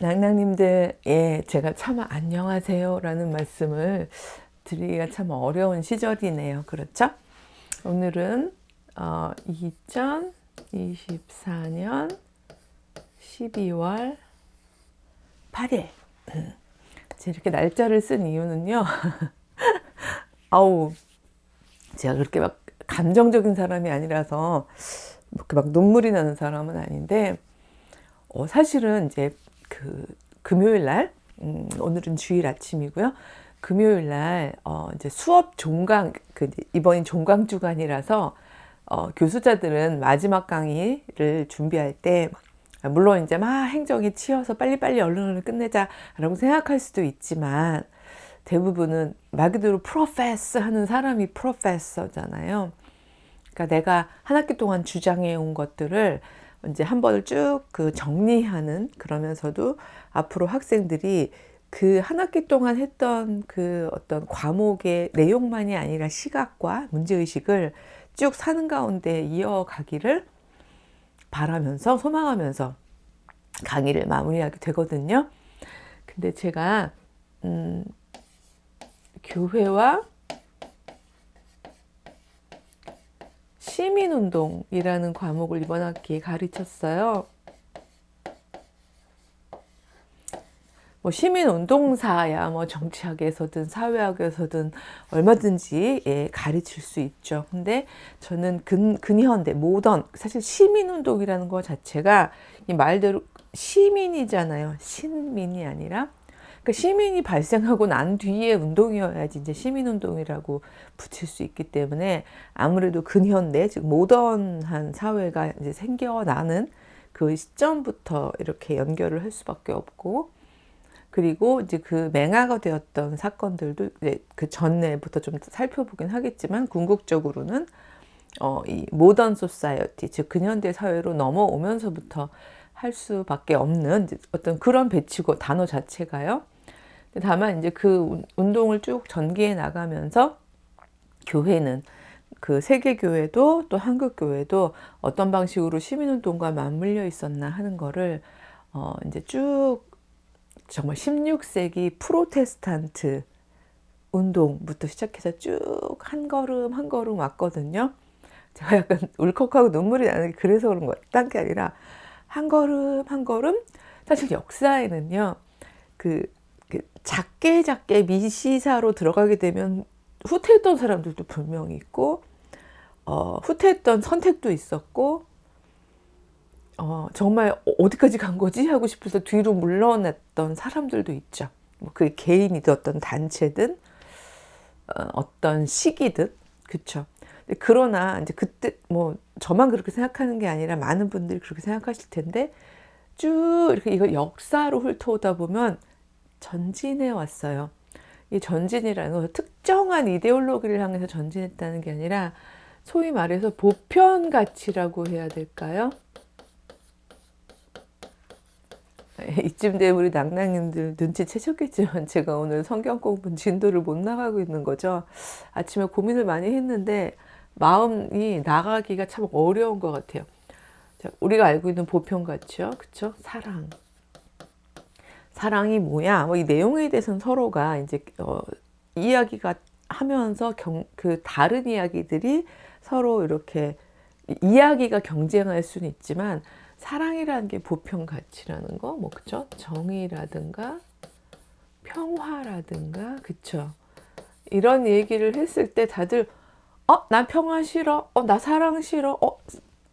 낭낭님들, 예, 제가 참 안녕하세요 라는 말씀을 드리기가 참 어려운 시절이네요. 그렇죠? 오늘은 2024년 12월 8일. 제가 이렇게 날짜를 쓴 이유는요. 아우, 제가 그렇게 막 감정적인 사람이 아니라서 그렇게 막 눈물이 나는 사람은 아닌데, 사실은 이제 그 금요일 날, 오늘은 주일 아침이고요. 금요일 날 이제 수업 종강, 이번이 종강 주간이라서 교수자들은 마지막 강의를 준비할 때, 물론 이제 막 행정에 치여서 빨리빨리 얼른 끝내자라고 생각할 수도 있지만, 대부분은 말 그대로 프로페서 하는 사람이 프로페서잖아요. 그러니까 내가 한 학기 동안 주장해 온 것들을 이제 한 번을 쭉 정리하는, 그러면서도 앞으로 학생들이 그 한 학기 동안 했던 그 어떤 과목의 내용만이 아니라 시각과 문제의식을 쭉 사는 가운데 이어가기를 바라면서, 소망하면서 강의를 마무리하게 되거든요. 근데 제가 교회와 시민운동이라는 과목을 이번 학기에 가르쳤어요. 뭐 시민운동사야 뭐 정치학에서든 사회학에서든 얼마든지 가르칠 수 있죠. 근데 저는 근현대 모던, 사실 시민운동이라는 것 자체가 이 말대로 시민이잖아요. 신민이 아니라. 그러니까 시민이 발생하고 난 뒤에 운동이어야지 이제 시민운동이라고 붙일 수 있기 때문에, 아무래도 근현대, 즉 모던한 사회가 이제 생겨나는 그 시점부터 이렇게 연결을 할 수밖에 없고, 그리고 이제 그 맹아가 되었던 사건들도 이제 그 전에부터 좀 살펴보긴 하겠지만, 궁극적으로는 이 모던 소사이어티, 즉 근현대 사회로 넘어오면서부터 할 수밖에 없는 어떤 그런 배치고 단어 자체가요. 다만 이제 그 운동을 쭉 전개해 나가면서 교회는, 그 세계교회도 또 한국교회도 어떤 방식으로 시민운동과 맞물려 있었나 하는 거를 이제 쭉, 정말 16세기 프로테스탄트 운동부터 시작해서 쭉 한 걸음 한 걸음 왔거든요. 제가 약간 울컥하고 눈물이 나는 게 그래서 그런 거예요. 딴 게 아니라 한 걸음 한 걸음, 사실 역사에는요, 그 작게 작게 미시사로 들어가게 되면 후퇴했던 사람들도 분명히 있고, 후퇴했던 선택도 있었고, 정말 어디까지 간 거지 하고 싶어서 뒤로 물러났던 사람들도 있죠. 뭐 그게 개인이든 어떤 단체든 어떤 시기든, 그쵸. 그러나 이제 그때 뭐 저만 그렇게 생각하는 게 아니라 많은 분들이 그렇게 생각하실 텐데, 쭉 이렇게 이걸 역사로 훑어오다 보면 전진해 왔어요. 이 전진이라는 건 특정한 이데올로기를 향해서 전진했다는 게 아니라, 소위 말해서 보편 가치라고 해야 될까요? 이쯤 되면 우리 낭낭님들 눈치채셨겠지만, 제가 오늘 성경 공부 진도를 못 나가고 있는 거죠. 아침에 고민을 많이 했는데 마음이 나가기가 참 어려운 것 같아요. 자, 우리가 알고 있는 보편 가치요, 그쵸? 사랑이 뭐야? 뭐 이 내용에 대해서는 서로가 이제 이야기가 하면서 그 다른 이야기들이 서로 이렇게 이야기가 경쟁할 수는 있지만, 사랑이라는 게 보편 가치라는 거, 뭐 그쵸? 정의라든가 평화라든가, 그쵸? 이런 얘기를 했을 때 다들 나 평화 싫어, 나 사랑 싫어,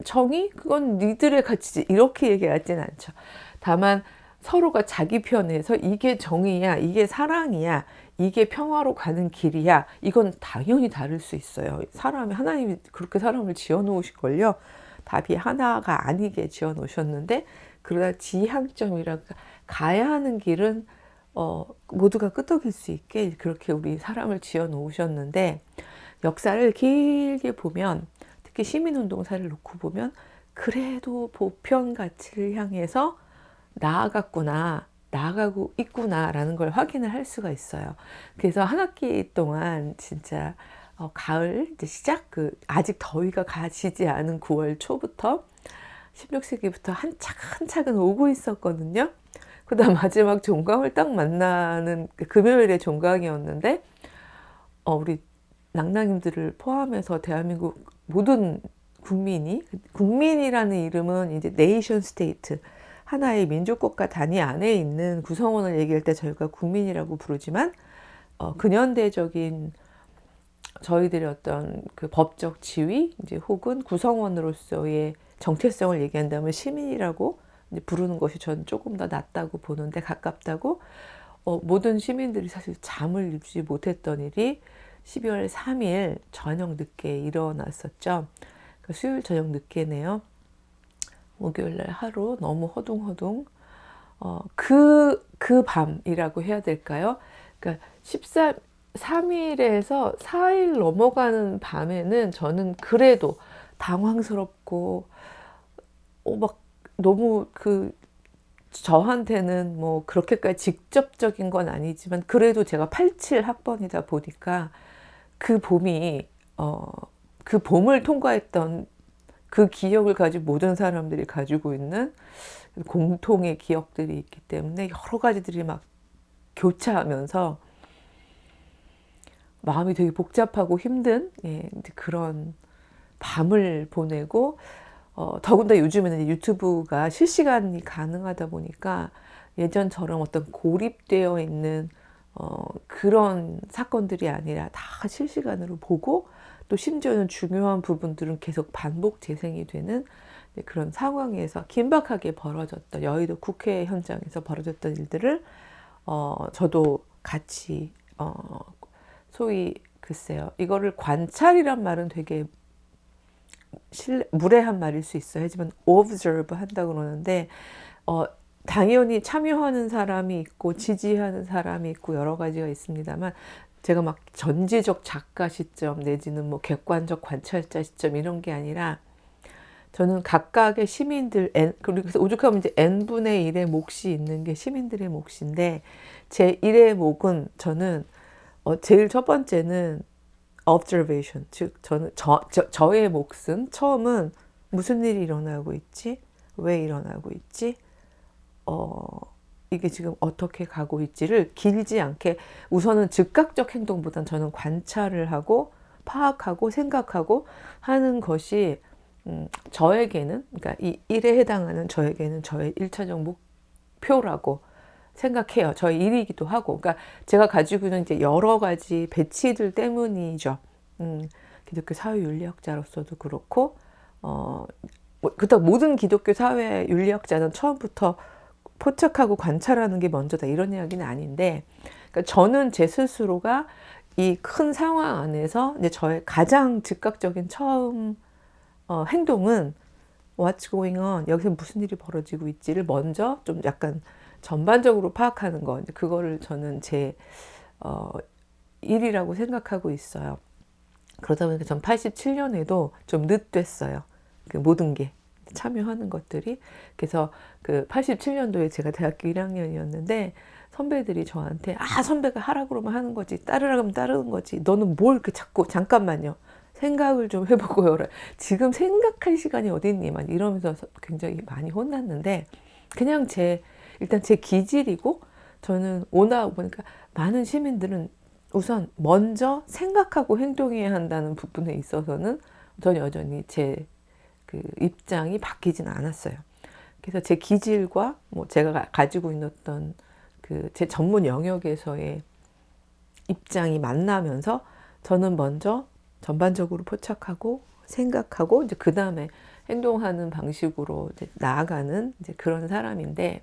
정의? 그건 니들의 가치지, 이렇게 얘기하진 않죠. 다만 서로가 자기 편에서 이게 정의야, 이게 사랑이야, 이게 평화로 가는 길이야, 이건 당연히 다를 수 있어요. 사람이, 하나님이 그렇게 사람을 지어 놓으실걸요. 답이 하나가 아니게 지어 놓으셨는데, 그러다 지향점이라, 가야 하는 길은 모두가 끄떡일 수 있게 그렇게 우리 사람을 지어 놓으셨는데, 역사를 길게 보면, 특히 시민운동사를 놓고 보면, 그래도 보편 가치를 향해서 나아가고 있구나라는 걸 확인을 할 수가 있어요. 그래서 한 학기 동안 진짜 가을 이제 시작, 아직 더위가 가시지 않은 9월 초부터 16세기부터 한차근 오고 있었거든요. 그다음 마지막 종강을 딱 만나는 금요일에 종강이었는데 우리 낭낭님들을 포함해서 대한민국 모든 국민이라는 이름은 이제 네이션 스테이트, 하나의 민주국가 단위 안에 있는 구성원을 얘기할 때 저희가 국민이라고 부르지만 근현대적인 저희들의 어떤 그 법적 지위 이제 혹은 구성원으로서의 정체성을 얘기한다면 시민이라고 이제 부르는 것이 저는 조금 더 낫다고 보는데, 가깝다고. 모든 시민들이 사실 잠을 이루지 못했던 일이 12월 3일 저녁 늦게 일어났었죠. 수요일 저녁 늦게네요. 목요일날 하루 너무 허둥허둥 그 밤이라고 해야 될까요? 그러니까 3일에서 4일 넘어가는 밤에는 저는 그래도 당황스럽고 막 너무 저한테는 뭐 그렇게까지 직접적인 건 아니지만 그래도 제가 87 학번이다 보니까 그 봄을 통과했던 그 기억을 가지고 모든 사람들이 가지고 있는 공통의 기억들이 있기 때문에 여러 가지들이 막 교차하면서 마음이 되게 복잡하고 힘든 그런 밤을 보내고, 더군다나 요즘에는 유튜브가 실시간이 가능하다 보니까 예전처럼 어떤 고립되어 있는 그런 사건들이 아니라 다 실시간으로 보고, 또 심지어는 중요한 부분들은 계속 반복 재생이 되는 그런 상황에서 긴박하게 벌어졌던 여의도 국회 현장에서 벌어졌던 일들을 저도 같이 소위 글쎄요, 이거를 관찰이란 말은 되게 무례한 말일 수 있어요. 하지만 observe 한다고 그러는데 당연히 참여하는 사람이 있고 지지하는 사람이 있고 여러 가지가 있습니다만, 제가 막 전지적 작가 시점 내지는 뭐 객관적 관찰자 시점 이런 게 아니라 저는 각각의 시민들, 그래서 오죽하면 이제 n분의 1의 몫이 있는 게 시민들의 몫인데, 제 1의 몫은 저는 제일 첫 번째는 observation, 즉 저는 저의 몫은 처음은 무슨 일이 일어나고 있지? 왜 일어나고 있지? 이게 지금 어떻게 가고 있지를 길지 않게 우선은 즉각적 행동보단 저는 관찰을 하고 파악하고 생각하고 하는 것이 저에게는, 그러니까 이 일에 해당하는 저에게는 저의 1차적 목표라고 생각해요. 저의 일이기도 하고. 그러니까 제가 가지고 있는 이제 여러 가지 배치들 때문이죠. 기독교 사회윤리학자로서도 그렇고, 그렇다고 모든 기독교 사회윤리학자는 처음부터 포착하고 관찰하는 게 먼저다 이런 이야기는 아닌데, 그러니까 저는 제 스스로가 이 큰 상황 안에서 이제 저의 가장 즉각적인 처음 행동은 what's going on, 여기서 무슨 일이 벌어지고 있지를 먼저 좀 약간 전반적으로 파악하는 거, 그거를 저는 제 일이라고 생각하고 있어요. 그러다 보니까 전 87년에도 좀 늦됐어요. 그 모든 게 참여하는 것들이. 그래서 그 87년도에 제가 대학교 1학년이었는데 선배들이 저한테 선배가 하라 그러면 하는 거지, 따르라 그러면 따르는 거지, 너는 뭘 이렇게 자꾸, 잠깐만요, 생각을 좀 해보고 요라, 지금 생각할 시간이 어디 있니, 막 이러면서 굉장히 많이 혼났는데, 그냥 일단 제 기질이고, 저는 오나 보니까 많은 시민들은 우선 먼저 생각하고 행동해야 한다는 부분에 있어서는 전 여전히 제 그 입장이 바뀌진 않았어요. 그래서 제 기질과 뭐 제가 가지고 있는 어떤 제 전문 영역에서의 입장이 만나면서 저는 먼저 전반적으로 포착하고 생각하고 이제 그 다음에 행동하는 방식으로 이제 나아가는 이제 그런 사람인데,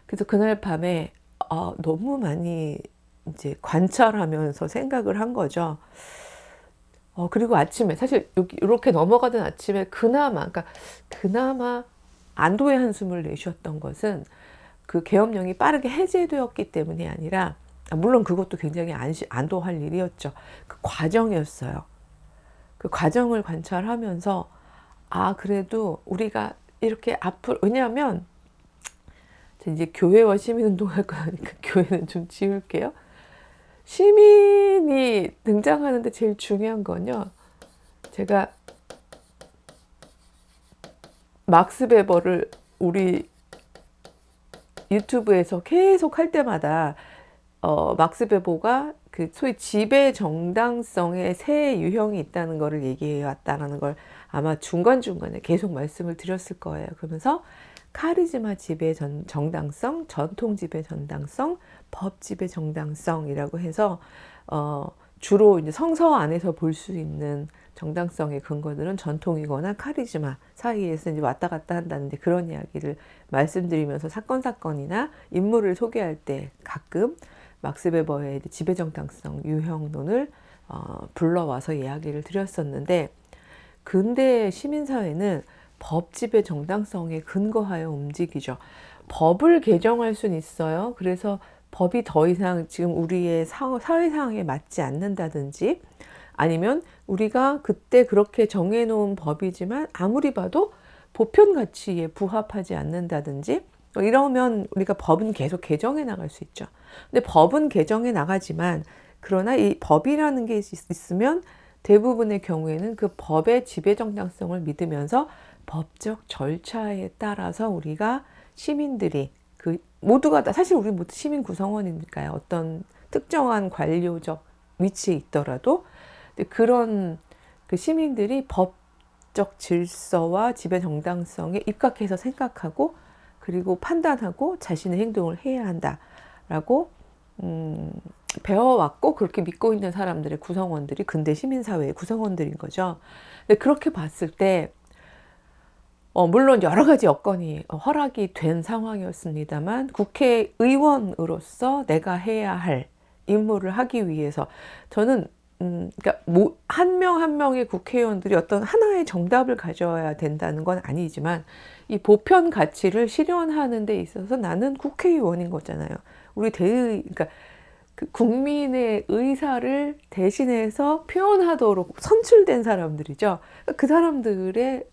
그래서 그날 밤에 너무 많이 이제 관찰하면서 생각을 한 거죠. 그리고 아침에 사실 이렇게 넘어가던 아침에 그나마 안도의 한숨을 내쉬었던 것은 그 계엄령이 빠르게 해제되었기 때문이 아니라, 물론 그것도 굉장히 안도할 일이었죠. 그 과정이었어요. 그 과정을 관찰하면서 그래도 우리가 이렇게 앞으로, 왜냐하면 이제 교회와 시민운동 할 거니까 교회는 좀 지울게요. 시민이 등장하는데 제일 중요한 건요, 제가 막스 베버를 우리 유튜브에서 계속 할 때마다 막스 베버가 그 소위 지배 정당성의 새 유형이 있다는 것을 얘기해 왔다라는 걸 아마 중간중간에 계속 말씀을 드렸을 거예요. 그러면서 카리즈마 지배 정당성, 전통 지배 정당성, 법 지배 정당성이라고 해서 주로 이제 성서 안에서 볼 수 있는 정당성의 근거들은 전통이거나 카리즈마 사이에서 이제 왔다 갔다 한다는데, 그런 이야기를 말씀드리면서 사건이나 인물을 소개할 때 가끔 막스 베버의 지배 정당성 유형론을 불러와서 이야기를 드렸었는데, 근대 시민사회는 법 지배 정당성에 근거하여 움직이죠. 법을 개정할 수는 있어요. 그래서 법이 더 이상 지금 우리의 사회 상황에 맞지 않는다든지, 아니면 우리가 그때 그렇게 정해놓은 법이지만 아무리 봐도 보편 가치에 부합하지 않는다든지, 이러면 우리가 법은 계속 개정해 나갈 수 있죠. 근데 법은 개정해 나가지만, 그러나 이 법이라는 게 있으면 대부분의 경우에는 그 법의 지배 정당성을 믿으면서 법적 절차에 따라서 우리가 시민들이 모두가 다, 사실 우리 모두 시민 구성원이니까요. 어떤 특정한 관료적 위치에 있더라도 그런 그 시민들이 법적 질서와 지배 정당성에 입각해서 생각하고, 그리고 판단하고 자신의 행동을 해야 한다라고 배워왔고, 그렇게 믿고 있는 사람들의 구성원들이 근대 시민사회의 구성원들인 거죠. 근데 그렇게 봤을 때 물론 여러 가지 여건이 허락이 된 상황이었습니다만, 국회의원으로서 내가 해야 할 임무를 하기 위해서 저는 그러니까 한 명 한 명의 국회의원들이 어떤 하나의 정답을 가져야 된다는 건 아니지만, 이 보편 가치를 실현하는 데 있어서 나는 국회의원인 거잖아요. 우리 그러니까 그 국민의 의사를 대신해서 표현하도록 선출된 사람들이죠. 그 사람들의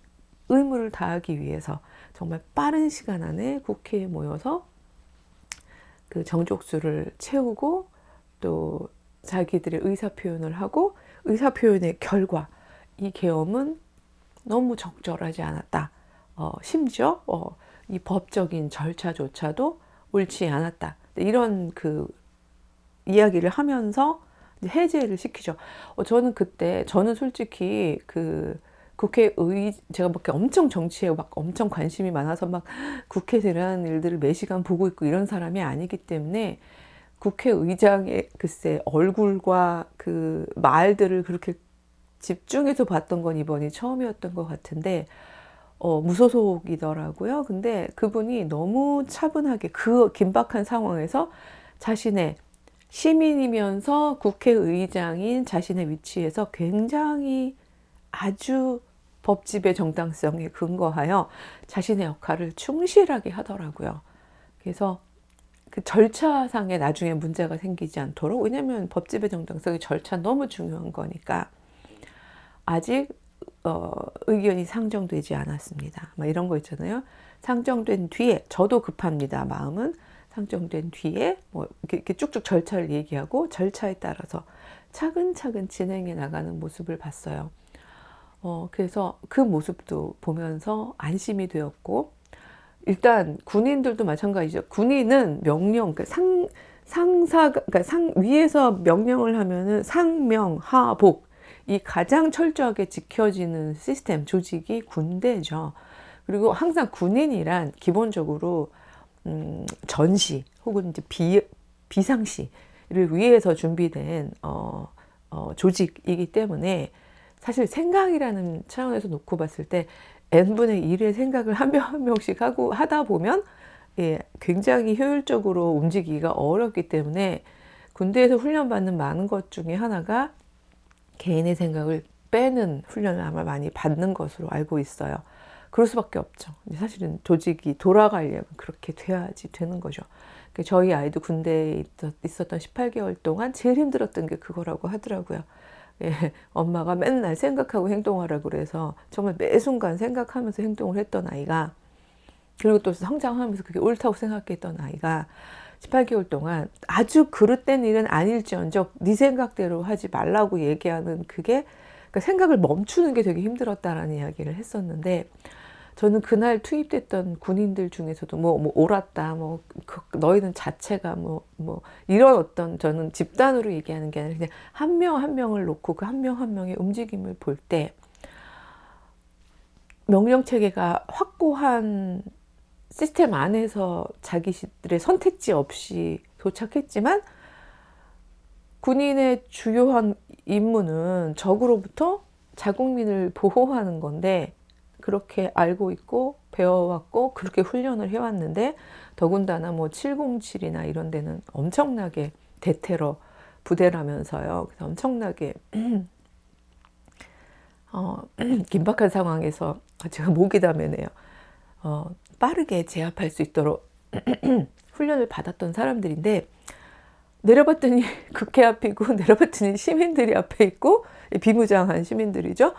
의무를 다하기 위해서 정말 빠른 시간 안에 국회에 모여서 그 정족수를 채우고, 또 자기들의 의사표현을 하고, 의사표현의 결과, 이 계엄은 너무 적절하지 않았다. 심지어 이 법적인 절차조차도 옳지 않았다. 이런 그 이야기를 하면서 해제를 시키죠. 저는 솔직히 제가 막 엄청 정치에 막 엄청 관심이 많아서 막 국회에서 일어나는 일들을 매시간 보고 있고 이런 사람이 아니기 때문에, 국회의장의 글쎄 얼굴과 그 말들을 그렇게 집중해서 봤던 건 이번이 처음이었던 것 같은데, 무소속이더라고요. 근데 그분이 너무 차분하게 그 긴박한 상황에서 자신의 시민이면서 국회의장인 자신의 위치에서 굉장히 아주 법집의 정당성에 근거하여 자신의 역할을 충실하게 하더라고요. 그래서 그 절차상에 나중에 문제가 생기지 않도록, 왜냐하면 법집의 정당성의 절차 너무 중요한 거니까, 아직 의견이 상정되지 않았습니다. 막 이런 거 있잖아요. 상정된 뒤에, 저도 급합니다. 마음은 상정된 뒤에 뭐 이렇게 쭉쭉 절차를 얘기하고 절차에 따라서 차근차근 진행해 나가는 모습을 봤어요. 그래서 그 모습도 보면서 안심이 되었고, 일단 군인들도 마찬가지죠. 군인은 명령, 그러니까 그러니까 위에서 명령을 하면은 상명하복, 이 가장 철저하게 지켜지는 시스템, 조직이 군대죠. 그리고 항상 군인이란 기본적으로 전시 혹은 이제 비상시를 위해서 준비된 조직이기 때문에, 사실 생각이라는 차원에서 놓고 봤을 때 n분의 1의 생각을 한 명 한 명씩 하다 보면 굉장히 효율적으로 움직이기가 어렵기 때문에, 군대에서 훈련받는 많은 것 중에 하나가 개인의 생각을 빼는 훈련을 아마 많이 받는 것으로 알고 있어요. 그럴 수밖에 없죠. 사실은 조직이 돌아가려면 그렇게 돼야지 되는 거죠. 저희 아이도 군대에 있었던 18개월 동안 제일 힘들었던 게 그거라고 하더라고요. 엄마가 맨날 생각하고 행동하라고 그래서 정말 매 순간 생각하면서 행동을 했던 아이가, 그리고 또 성장하면서 그게 옳다고 생각했던 아이가 18개월 동안 아주 그릇된 일은 아닐지언정 네 생각대로 하지 말라고 얘기하는, 그게 그러니까 생각을 멈추는 게 되게 힘들었다라는 이야기를 했었는데, 저는 그날 투입됐던 군인들 중에서도 뭐 옳았다, 너희는 자체가 이런 어떤, 저는 집단으로 얘기하는 게 아니라 그냥 한 명 한 명을 놓고 그 한 명 한 명의 움직임을 볼 때 명령 체계가 확고한 시스템 안에서 자기들의 선택지 없이 도착했지만 군인의 주요한 임무는 적으로부터 자국민을 보호하는 건데 그렇게 알고 있고 배워왔고 그렇게 훈련을 해왔는데 더군다나 707이나 이런 데는 엄청나게 대테러 부대라면서요. 그래서 엄청나게 긴박한 상황에서 제가 목이 다 메네요. 빠르게 제압할 수 있도록 훈련을 받았던 사람들인데 내려봤더니 국회 앞이고 내려봤더니 시민들이 앞에 있고 비무장한 시민들이죠.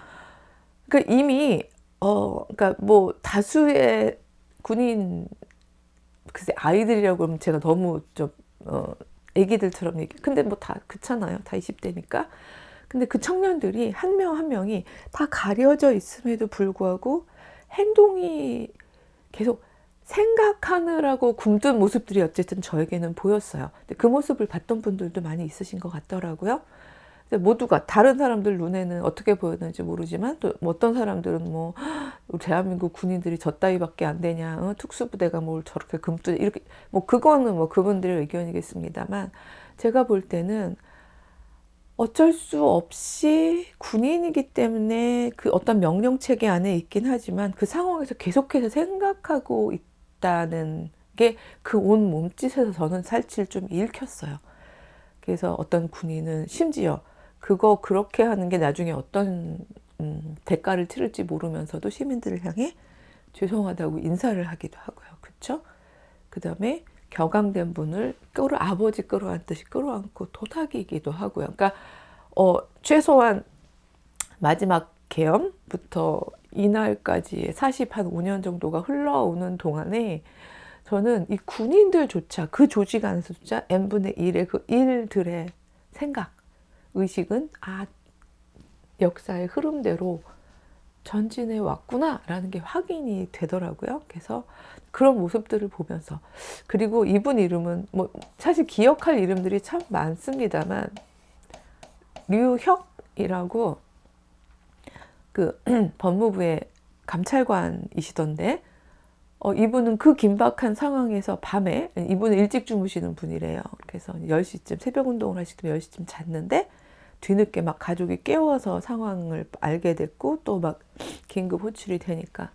그러니까 이미 그러니까 다수의 군인 글쎄 아이들이라고 그러면 제가 너무 좀 애기들처럼 얘기. 근데 다 그렇잖아요. 다 20대니까. 근데 그 청년들이 한 명 한 명이 다 가려져 있음에도 불구하고 행동이 계속 생각하느라고 굼뜬 모습들이 어쨌든 저에게는 보였어요. 근데 그 모습을 봤던 분들도 많이 있으신 것 같더라고요. 모두가 다른 사람들 눈에는 어떻게 보였는지 모르지만 또 어떤 사람들은 대한민국 군인들이 저 따위밖에 안 되냐, 특수부대가 뭘 저렇게 굼뜨 이렇게 그거는 그분들의 의견이겠습니다만 제가 볼 때는 어쩔 수 없이 군인이기 때문에 그 어떤 명령 체계 안에 있긴 하지만 그 상황에서 계속해서 생각하고 있다는 게 그 온 몸짓에서 저는 사실 좀 읽혔어요. 그래서 어떤 군인은 심지어 그거 그렇게 하는 게 나중에 어떤 대가를 치를지 모르면서도 시민들을 향해 죄송하다고 인사를 하기도 하고요. 그렇죠? 그 다음에 격앙된 분을 아버지 끌어안듯이 끌어안고 토닥이기도 하고요. 그러니까 최소한 마지막 계엄부터 이날까지의 45년 정도가 흘러오는 동안에 저는 이 군인들조차 그 조직 안에서조차 n분의 1의 그 일들의 생각, 의식은 역사의 흐름대로 전진해 왔구나 라는 게 확인이 되더라고요. 그래서 그런 모습들을 보면서, 그리고 이분 이름은 사실 기억할 이름들이 참 많습니다만 류혁이라고 그 법무부의 감찰관이시던데 이분은 그 긴박한 상황에서 밤에, 이분은 일찍 주무시는 분이래요. 그래서 10시쯤 새벽 운동을 하시던 10시쯤 잤는데 뒤늦게 가족이 깨워서 상황을 알게 됐고 또 긴급 호출이 되니까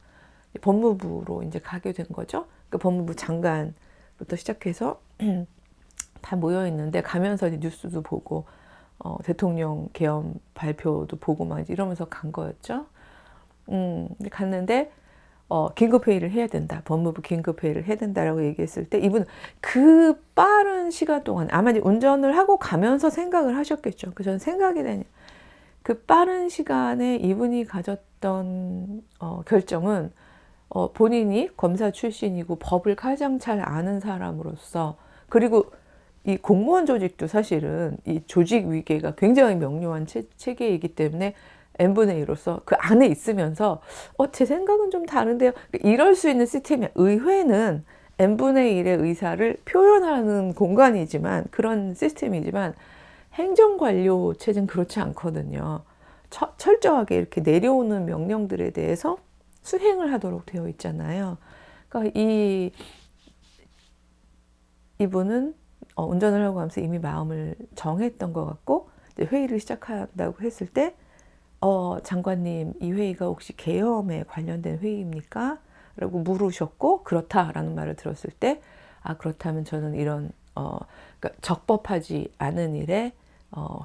법무부로 이제 가게 된 거죠. 그러니까 법무부 장관부터 시작해서 다 모여 있는데 가면서 뉴스도 보고 대통령 계엄 발표도 보고 이러면서 간 거였죠. 갔는데 긴급회의를 해야 된다. 법무부 긴급회의를 해야 된다라고 얘기했을 때 이분은 그 빠른 시간 동안 아마 이제 운전을 하고 가면서 생각을 하셨겠죠. 저는 생각이 되냐. 그 빠른 시간에 이분이 가졌던 결정은 본인이 검사 출신이고 법을 가장 잘 아는 사람으로서, 그리고 이 공무원 조직도 사실은 이 조직 위계가 굉장히 명료한 체계이기 때문에 n분의 1로서 그 안에 있으면서 제 생각은 좀 다른데요. 이럴 수 있는 시스템이, 의회는 n분의 1의 의사를 표현하는 공간이지만 그런 시스템이지만 행정관료 체제는 그렇지 않거든요. 철저하게 이렇게 내려오는 명령들에 대해서 수행을 하도록 되어 있잖아요. 그러니까 이분은 운전을 하고 가면서 이미 마음을 정했던 것 같고 이제 회의를 시작한다고 했을 때 장관님, 이 회의가 혹시 계엄에 관련된 회의입니까? 라고 물으셨고 그렇다라는 말을 들었을 때 그렇다면 저는 이런 그러니까 적법하지 않은 일에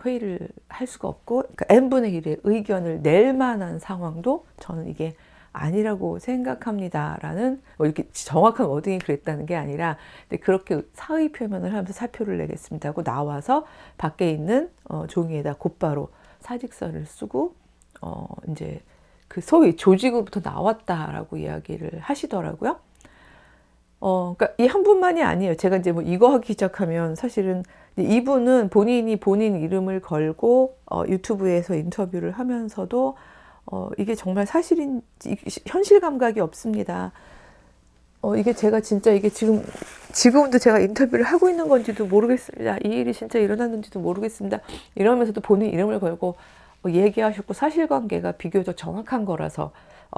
회의를 할 수가 없고, 그러니까 n분의 1의 의견을 낼 만한 상황도 저는 이게 아니라고 생각합니다 라는 이렇게 정확한 워딩이 그랬다는 게 아니라 그렇게 사의 표명을 하면서 사표를 내겠습니다 하고 나와서 밖에 있는 종이에다 곧바로 사직서를 쓰고 이제 그 소위 조직으로부터 나왔다라고 이야기를 하시더라고요. 그러니까 이 한 분만이 아니에요. 제가 이제 이거 하기 시작하면 사실은 이분은 본인이 본인 이름을 걸고 유튜브에서 인터뷰를 하면서도 이게 정말 사실인지 현실 감각이 없습니다. 이게 제가 진짜 이게 지금도 제가 인터뷰를 하고 있는 건지도 모르겠습니다. 이 일이 진짜 일어났는지도 모르겠습니다. 이러면서도 본인 이름을 걸고 얘기하셨고 사실관계가 비교적 정확한 거라서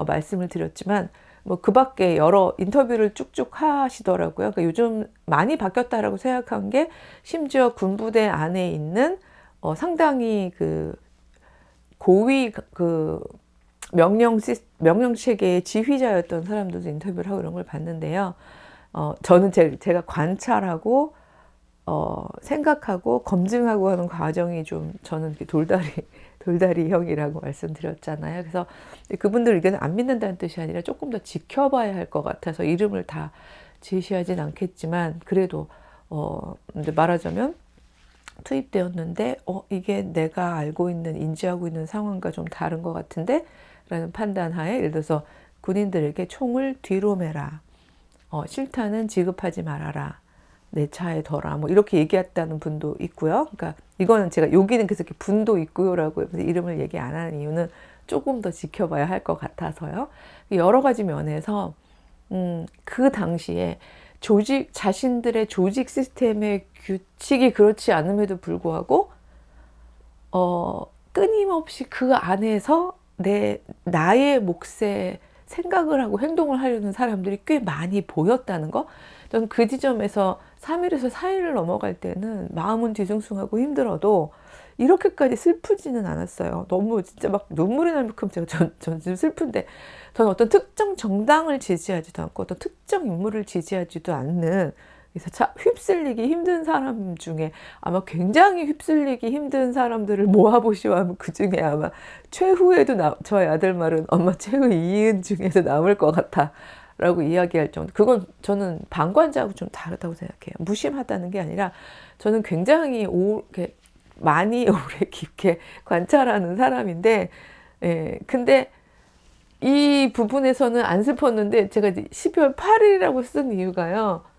말씀을 드렸지만 뭐 그 밖에 여러 인터뷰를 쭉쭉 하시더라고요. 그러니까 요즘 많이 바뀌었다라고 생각한 게 심지어 군부대 안에 있는 상당히 그 고위 그 명령 체계의 지휘자였던 사람들도 인터뷰를 하고 이런 걸 봤는데요. 저는 제가 관찰하고 생각하고 검증하고 하는 과정이 좀 저는 돌다리형이라고 말씀드렸잖아요. 그래서 그분들 의견을 안 믿는다는 뜻이 아니라 조금 더 지켜봐야 할 것 같아서 이름을 다 제시하진 않겠지만 그래도 이제 말하자면 투입되었는데 이게 내가 알고 있는 인지하고 있는 상황과 좀 다른 것 같은데 라는 판단하에 예를 들어서 군인들에게 총을 뒤로 매라, 실탄은 지급하지 말아라, 내 차에 둬라, 뭐 이렇게 얘기했다는 분도 있고요. 그러니까 이거는 제가 여기는 그래서 이렇게 분도 있고요라고 이름을 얘기 안 하는 이유는 조금 더 지켜봐야 할 것 같아서요. 여러 가지 면에서 그 당시에 자신들의 조직 시스템의 규칙이 그렇지 않음에도 불구하고 끊임없이 그 안에서 나의 몫에 생각을 하고 행동을 하려는 사람들이 꽤 많이 보였다는 거. 저는 그 지점에서 3일에서 4일을 넘어갈 때는 마음은 뒤숭숭하고 힘들어도 이렇게까지 슬프지는 않았어요. 너무 진짜 막 눈물이 날 만큼 전 지금 슬픈데 저는 어떤 특정 정당을 지지하지도 않고 어떤 특정 인물을 지지하지도 않는 그래서 휩쓸리기 힘든 사람 중에 아마 굉장히 휩쓸리기 힘든 사람들을 모아보시오 하면 그 중에 아마 최후에도 저희 아들 말은 엄마 최후 이은 중에서 남을 것 같아 라고 이야기할 정도. 그건 저는 방관자하고 좀 다르다고 생각해요. 무심하다는 게 아니라 저는 굉장히 많이 오래 깊게 관찰하는 사람인데 근데 이 부분에서는 안 슬펐는데 제가 12월 8일이라고 쓴 이유가요.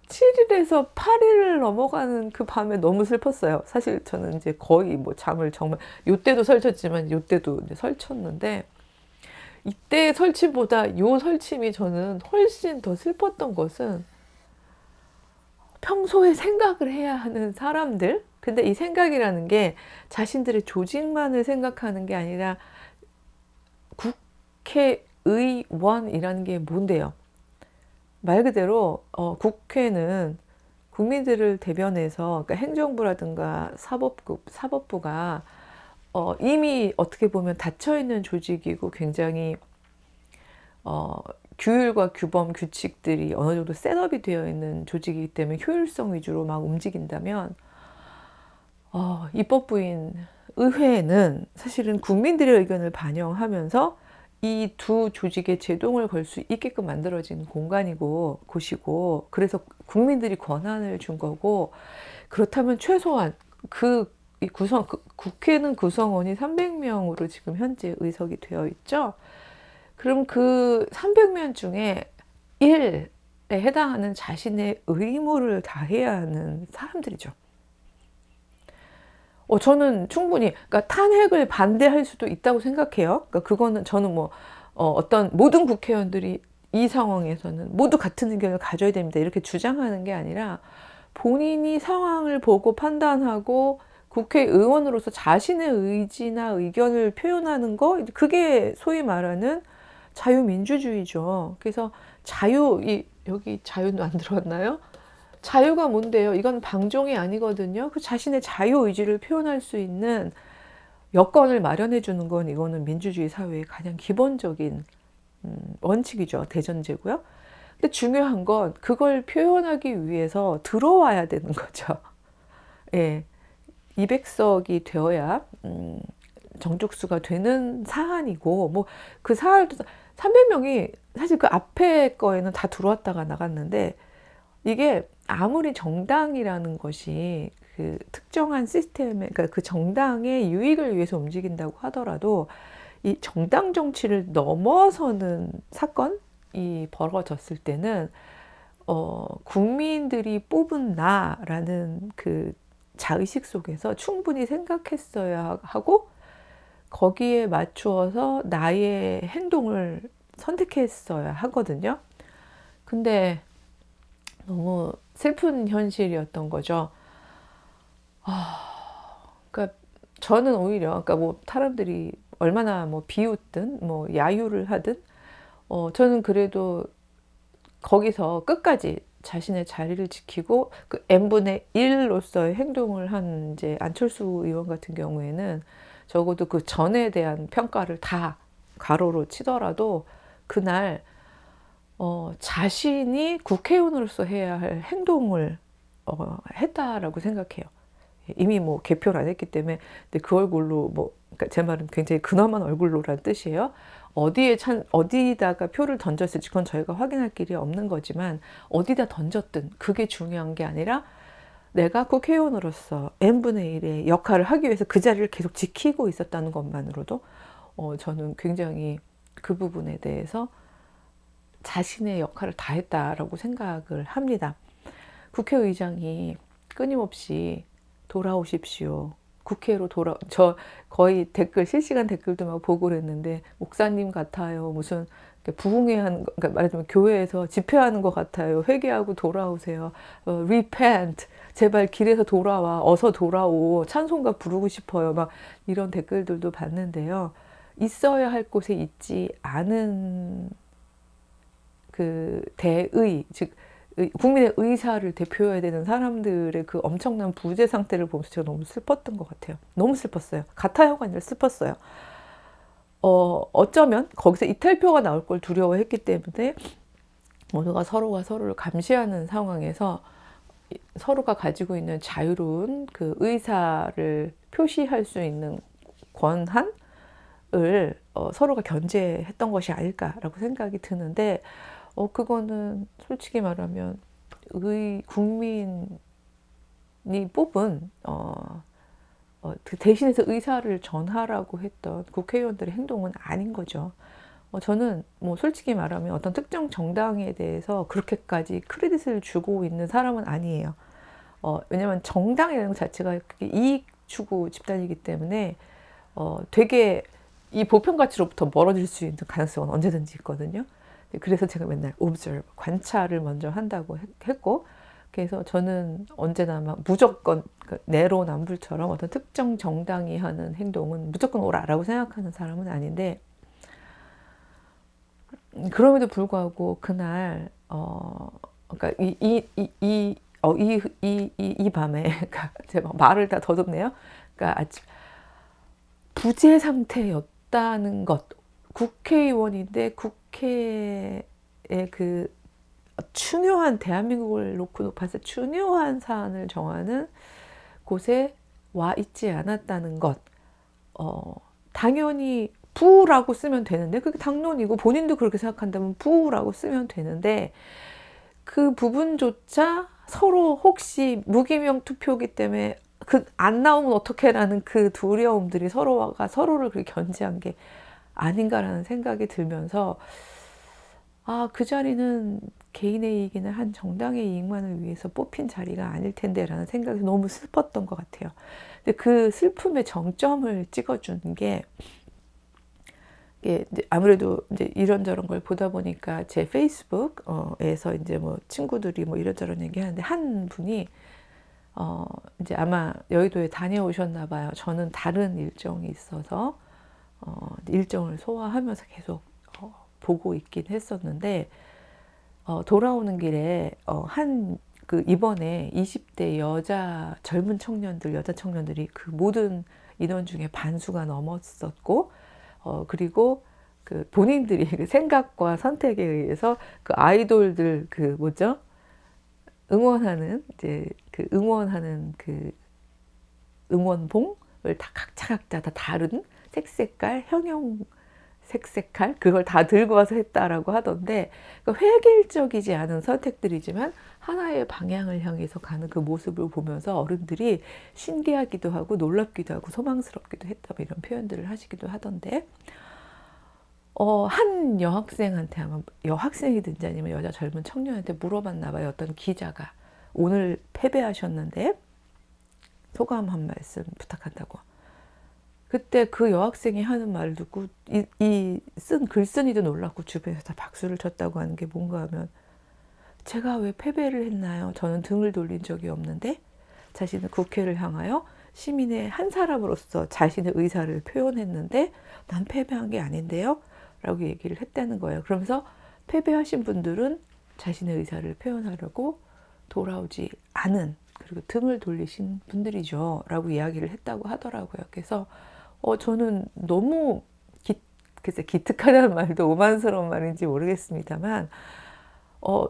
7일에서 8일을 넘어가는 그 밤에 너무 슬펐어요. 사실 저는 이제 거의 뭐 잠을 정말 요때도 설쳤지만 요때도 이제 설쳤는데 이때 설치보다 요 설침이 저는 훨씬 더 슬펐던 것은 평소에 생각을 해야 하는 사람들 근데 이 생각이라는 게 자신들의 조직만을 생각하는 게 아니라 국회의원이라는 게 뭔데요? 말 그대로 국회는 국민들을 대변해서 그러니까 행정부라든가 사법부가 이미 어떻게 보면 닫혀있는 조직이고 굉장히 규율과 규범, 규칙들이 어느 정도 셋업이 되어 있는 조직이기 때문에 효율성 위주로 막 움직인다면 입법부인 의회는 사실은 국민들의 의견을 반영하면서 이 두 조직에 제동을 걸 수 있게끔 만들어진 곳이고 그래서 국민들이 권한을 준 거고 그렇다면 최소한 국회는 구성원이 300명으로 지금 현재 의석이 되어 있죠. 그럼 그 300명 중에 1에 해당하는 자신의 의무를 다해야 하는 사람들이죠. 저는 충분히 그러니까 탄핵을 반대할 수도 있다고 생각해요. 그러니까 그거는 저는 뭐 어떤 모든 국회의원들이 이 상황에서는 모두 같은 의견을 가져야 됩니다. 이렇게 주장하는 게 아니라 본인이 상황을 보고 판단하고 국회의원으로서 자신의 의지나 의견을 표현하는 거 그게 소위 말하는 자유민주주의죠. 그래서 여기 자유는 안 들어왔나요? 자유가 뭔데요? 이건 방종이 아니거든요. 그 자신의 자유의지를 표현할 수 있는 여건을 마련해 주는 건 이거는 민주주의 사회의 가장 기본적인 원칙이죠. 대전제고요. 근데 중요한 건 그걸 표현하기 위해서 들어와야 되는 거죠. 예. 200석이 되어야 정족수가 되는 사안이고 뭐 그 사안도 300명이 사실 그 앞에 거에는 다 들어왔다가 나갔는데 이게 아무리 정당이라는 것이 그 특정한 시스템에 그러니까 그 정당의 유익을 위해서 움직인다고 하더라도 이 정당 정치를 넘어서는 사건이 벌어졌을 때는 국민들이 뽑은 나라는 그 자의식 속에서 충분히 생각했어야 하고 거기에 맞추어서 나의 행동을 선택했어야 하거든요. 근데 너무 슬픈 현실이었던 거죠. 그러니까 저는 오히려, 그러니까 뭐 사람들이 얼마나 뭐 비웃든 뭐 야유를 하든, 저는 그래도 거기서 끝까지 자신의 자리를 지키고 그 n분의 1로서의 행동을 한 이제 안철수 의원 같은 경우에는 적어도 그 전에 대한 평가를 다 가로로 치더라도 그날 자신이 국회의원으로서 해야 할 행동을 했다라고 생각해요. 이미 뭐 개표를 안 했기 때문에. 근데 그 얼굴로 뭐, 그러니까 제 말은 굉장히 근엄한 얼굴로란 뜻이에요. 어디다가 표를 던졌을지 그건 저희가 확인할 길이 없는 거지만, 어디다 던졌든 그게 중요한 게 아니라 내가 국회의원으로서 n분의 1의 역할을 하기 위해서 그 자리를 계속 지키고 있었다는 것만으로도 저는 굉장히 그 부분에 대해서 자신의 역할을 다했다라고 생각을 합니다. 국회의장이 끊임없이 돌아오십시오, 국회로 저 거의 댓글, 실시간 댓글도 막 보고 그랬는데, 목사님 같아요, 무슨 부흥회하는, 그러니까 말하자면 교회에서 집회하는 것 같아요, 회개하고 돌아오세요, repent, 제발 길에서 돌아와, 어서 돌아오, 찬송가 부르고 싶어요, 막 이런 댓글들도 봤는데요. 있어야 할 곳에 있지 않은 그 대의, 즉 국민의 의사를 대표해야 되는 사람들의 그 엄청난 부재 상태를 보면서 제가 너무 슬펐던 것 같아요. 너무 슬펐어요. 같아요가 아니라 슬펐어요. 어쩌면 거기서 이탈표가 나올 걸 두려워했기 때문에 모두가 서로가 서로를 감시하는 상황에서 서로가 가지고 있는 자유로운 그 의사를 표시할 수 있는 권한을 서로가 견제했던 것이 아닐까라고 생각이 드는데, 그거는 솔직히 말하면 국민이 뽑은 그 대신해서 의사를 전하라고 했던 국회의원들의 행동은 아닌 거죠. 저는 뭐 솔직히 말하면 어떤 특정 정당에 대해서 그렇게까지 크레딧을 주고 있는 사람은 아니에요. 왜냐하면 정당이라는 것 자체가 이익 추구 집단이기 때문에 되게 이 보편 가치로부터 멀어질 수 있는 가능성은 언제든지 있거든요. 그래서 제가 맨날 observe, 관찰을 먼저 한다고 했고, 그래서 저는 언제나 막 무조건 내로남불처럼 어떤 특정 정당이 하는 행동은 무조건 옳아라고 생각하는 사람은 아닌데, 그럼에도 불구하고 그날 그러니까 이 밤에 그러니까 제가 말을 다 더듬네요. 그러니까 아침 부재 상태였다는 것, 국회의원인데 국회의 그 중요한, 대한민국을 놓고 봤을 때 중요한 사안을 정하는 곳에 와 있지 않았다는 것, 당연히 부라고 쓰면 되는데, 그게 당론이고 본인도 그렇게 생각한다면 부라고 쓰면 되는데, 그 부분조차 서로 혹시 무기명 투표기 때문에 그 안 나오면 어떡해라는 그 두려움들이 서로가 서로를 그렇게 견제한 게 아닌가라는 생각이 들면서, 그 자리는 개인의 이익이나 한 정당의 이익만을 위해서 뽑힌 자리가 아닐 텐데 라는 생각이 너무 슬펐던 것 같아요. 근데 그 슬픔의 정점을 찍어준 게 아무래도 이제 이런저런 걸 보다 보니까 제 페이스북에서 이제 뭐 친구들이 뭐 이런저런 얘기하는데, 한 분이 이제 아마 여의도에 다녀오셨나 봐요. 저는 다른 일정이 있어서 일정을 소화하면서 계속 보고 있긴 했었는데, 돌아오는 길에 그 이번에 20대 여자 청년들이 그 모든 인원 중에 반수가 넘었었고, 그리고 그 본인들이 그 생각과 선택에 의해서 그 아이돌들 그 뭐죠? 응원하는 그 응원봉을 다 각자 다 다른 색깔, 색깔 그걸 다 들고 와서 했다라고 하던데, 그러니까 획일적이지 않은 선택들이지만 하나의 방향을 향해서 가는 그 모습을 보면서 어른들이 신기하기도 하고 놀랍기도 하고 소망스럽기도 했다, 뭐 이런 표현들을 하시기도 하던데, 한 여학생한테, 아마 여학생이든지 아니면 여자 젊은 청년한테 물어봤나 봐요. 어떤 기자가 오늘 패배하셨는데 소감 한 말씀 부탁한다고. 그때 그 여학생이 하는 말을 듣고 이 쓴 글쓴이도 놀랐고 주변에서 다 박수를 쳤다고 하는 게 뭔가 하면, 제가 왜 패배를 했나요? 저는 등을 돌린 적이 없는데 자신은 국회를 향하여 시민의 한 사람으로서 자신의 의사를 표현했는데 난 패배한 게 아닌데요? 라고 얘기를 했다는 거예요. 그러면서 패배하신 분들은 자신의 의사를 표현하려고 돌아오지 않은, 그리고 등을 돌리신 분들이죠. 라고 이야기를 했다고 하더라고요. 그래서 저는 너무 글쎄 기특하다는 말도 오만스러운 말인지 모르겠습니다만,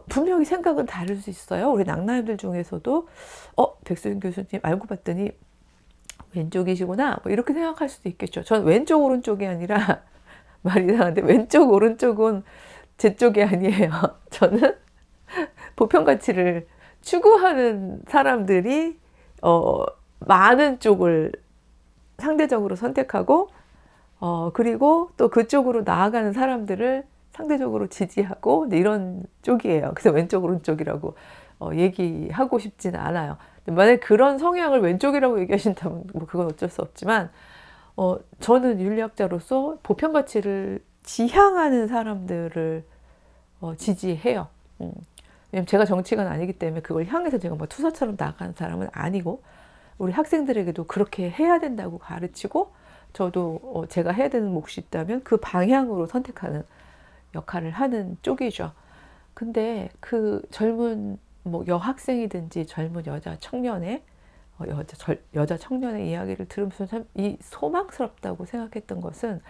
분명히 생각은 다를 수 있어요. 우리 낙나님들 중에서도 백수진 교수님 알고 봤더니 왼쪽이시구나, 뭐 이렇게 생각할 수도 있겠죠. 전 왼쪽 오른쪽이 아니라 말이 이상한데 왼쪽 오른쪽은 제 쪽이 아니에요. 저는 보편 가치를 추구하는 사람들이 많은 쪽을 상대적으로 선택하고, 그리고 또 그쪽으로 나아가는 사람들을 상대적으로 지지하고 이런 쪽이에요. 그래서 왼쪽 오른쪽이라고 얘기하고 싶지는 않아요. 만약에 그런 성향을 왼쪽이라고 얘기하신다면 뭐 그건 어쩔 수 없지만, 저는 윤리학자로서 보편 가치를 지향하는 사람들을 지지해요. 왜냐면 제가 정치가는 아니기 때문에 그걸 향해서 제가 뭐 투사처럼 나가는 사람은 아니고, 우리 학생들에게도 그렇게 해야 된다고 가르치고, 저도 제가 해야 되는 몫이 있다면 그 방향으로 선택하는 역할을 하는 쪽이죠. 근데 그 젊은 뭐 여학생이든지 젊은 여자 청년의 여자 청년의 이야기를 들으면서 참 이 소망스럽다고 생각했던 것은,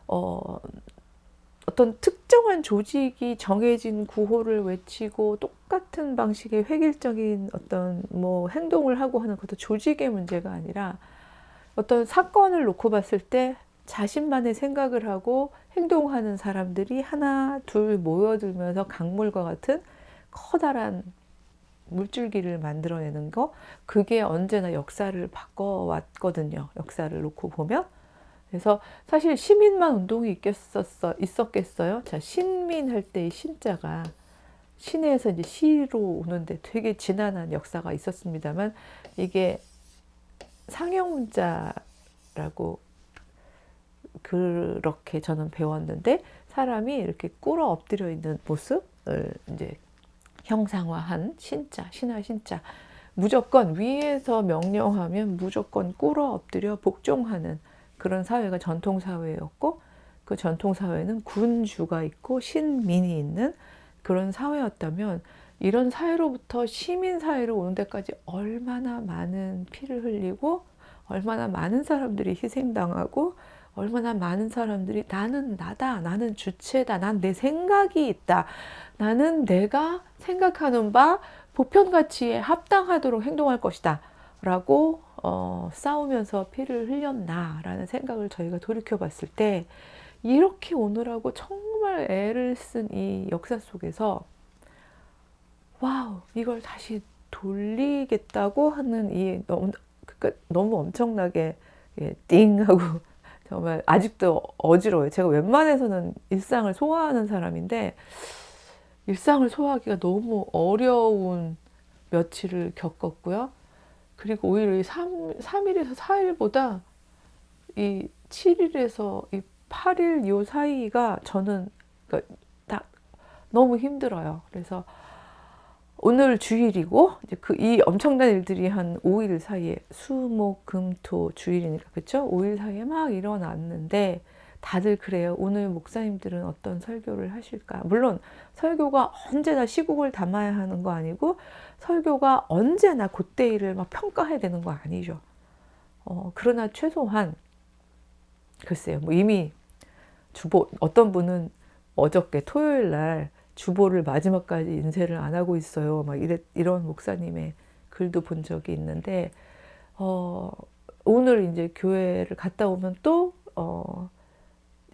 어떤 특정한 조직이 정해진 구호를 외치고 똑같은 방식의 획일적인 어떤 뭐 행동을 하고 하는 것도 조직의 문제가 아니라, 어떤 사건을 놓고 봤을 때 자신만의 생각을 하고 행동하는 사람들이 하나 둘 모여들면서 강물과 같은 커다란 물줄기를 만들어내는 거, 그게 언제나 역사를 바꿔왔거든요. 역사를 놓고 보면. 그래서 사실 시민만 운동이 있었겠어요? 자, 신민 할 때의 신자가 신에서 이제 시로 오는데 되게 지난한 역사가 있었습니다만, 이게 상형문자라고 그렇게 저는 배웠는데, 사람이 이렇게 꿇어 엎드려 있는 모습을 이제 형상화한 신자, 신화 신자. 무조건 위에서 명령하면 무조건 꿇어 엎드려 복종하는 그런 사회가 전통사회였고, 그 전통사회는 군주가 있고 신민이 있는 그런 사회였다면, 이런 사회로부터 시민사회로 오는 데까지 얼마나 많은 피를 흘리고, 얼마나 많은 사람들이 희생당하고, 얼마나 많은 사람들이 나는 나다, 나는 주체다, 난 내 생각이 있다, 나는 내가 생각하는 바 보편가치에 합당하도록 행동할 것이다 라고 싸우면서 피를 흘렸나라는 생각을 저희가 돌이켜 봤을 때, 이렇게 오느라고 정말 애를 쓴 이 역사 속에서 와우, 이걸 다시 돌리겠다고 하는 이 너무 엄청나게 띵 하고 정말 아직도 어지러워요. 제가 웬만해서는 일상을 소화하는 사람인데, 일상을 소화하기가 너무 어려운 며칠을 겪었고요. 그리고 오히려 이 3일에서 4일보다 이 7일에서 이 8일 요 사이가 저는 그러니까 딱 너무 힘들어요. 그래서 오늘 주일이고, 이제 이 엄청난 일들이 한 5일 사이에, 수목 금토 주일이니까 그렇죠? 5일 사이에 막 일어났는데, 다들 그래요. 오늘 목사님들은 어떤 설교를 하실까? 물론 설교가 언제나 시국을 담아야 하는 거 아니고, 설교가 언제나 그때일을 막 평가해야 되는 거 아니죠. 그러나 최소한 글쎄요. 뭐 이미 어떤 분은 어저께 토요일 날 주보를 마지막까지 인쇄를 안 하고 있어요. 막 이런 목사님의 글도 본 적이 있는데, 오늘 이제 교회를 갔다 오면 또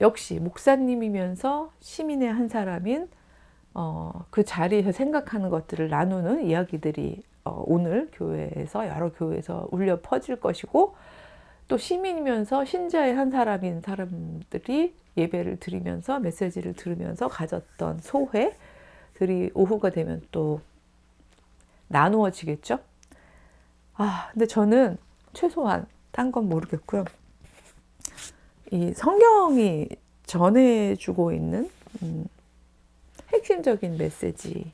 역시 목사님이면서 시민의 한 사람인 그 자리에서 생각하는 것들을 나누는 이야기들이 오늘 교회에서 여러 교회에서 울려 퍼질 것이고, 또 시민이면서 신자의 한 사람인 사람들이 예배를 드리면서 메시지를 들으면서 가졌던 소회들이 오후가 되면 또 나누어지겠죠. 근데 저는 최소한 딴 건 모르겠고요. 이 성경이 전해주고 있는 핵심적인 메시지를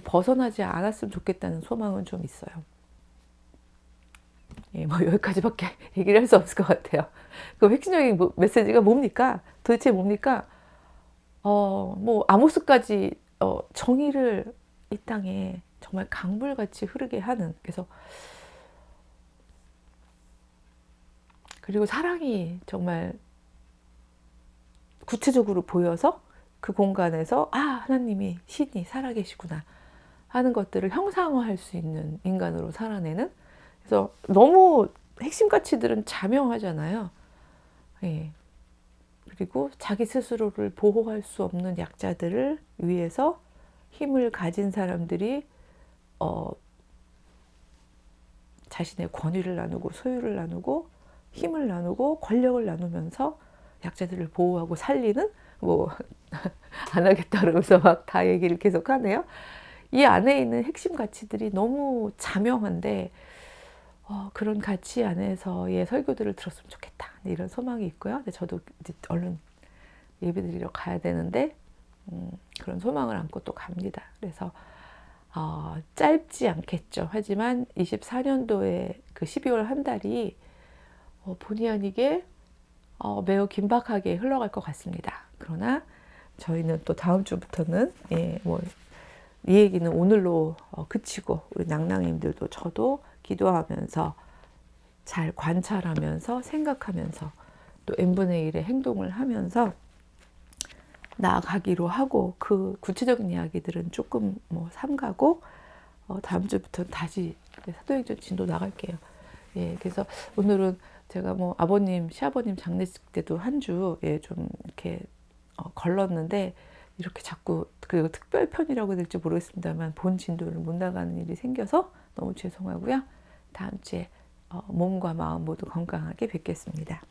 벗어나지 않았으면 좋겠다는 소망은 좀 있어요. 예, 뭐 여기까지밖에 얘기를 할 수 없을 것 같아요. 그 핵심적인 메시지가 뭡니까? 도대체 뭡니까? 뭐 아모스까지 정의를 이 땅에 정말 강물같이 흐르게 하는, 그리고 사랑이 정말 구체적으로 보여서 그 공간에서 하나님이 신이 살아계시구나 하는 것들을 형상화할 수 있는 인간으로 살아내는. 그래서 너무 핵심 가치들은 자명하잖아요. 예. 그리고 자기 스스로를 보호할 수 없는 약자들을 위해서 힘을 가진 사람들이 자신의 권위를 나누고 소유를 나누고 힘을 나누고 권력을 나누면서 약자들을 보호하고 살리는, 뭐 안 하겠다 그러면서 막 다 얘기를 계속 하네요. 이 안에 있는 핵심 가치들이 너무 자명한데 그런 가치 안에서의 설교들을 들었으면 좋겠다, 이런 소망이 있고요. 근데 저도 이제 얼른 예배드리러 가야 되는데 그런 소망을 안고 또 갑니다. 그래서 짧지 않겠죠. 하지만 24년도에 그 12월 한 달이 본의 아니게 매우 긴박하게 흘러갈 것 같습니다. 그러나 저희는 또 다음 주부터는 이 얘기는 오늘로 그치고, 우리 낭낭님들도 저도 기도하면서 잘 관찰하면서 생각하면서 또 n분의 1의 행동을 하면서 나아가기로 하고, 그 구체적인 이야기들은 조금 삼가고 다음 주부터 다시 사도행전 진도 나갈게요. 예, 그래서 오늘은 제가 아버님, 시아버님 장례식 때도 한 주 좀 이렇게 걸렀는데, 이렇게 자꾸, 그리고 특별편이라고 될지 모르겠습니다만 본 진도를 못 나가는 일이 생겨서 너무 죄송하고요. 다음 주에 몸과 마음 모두 건강하게 뵙겠습니다.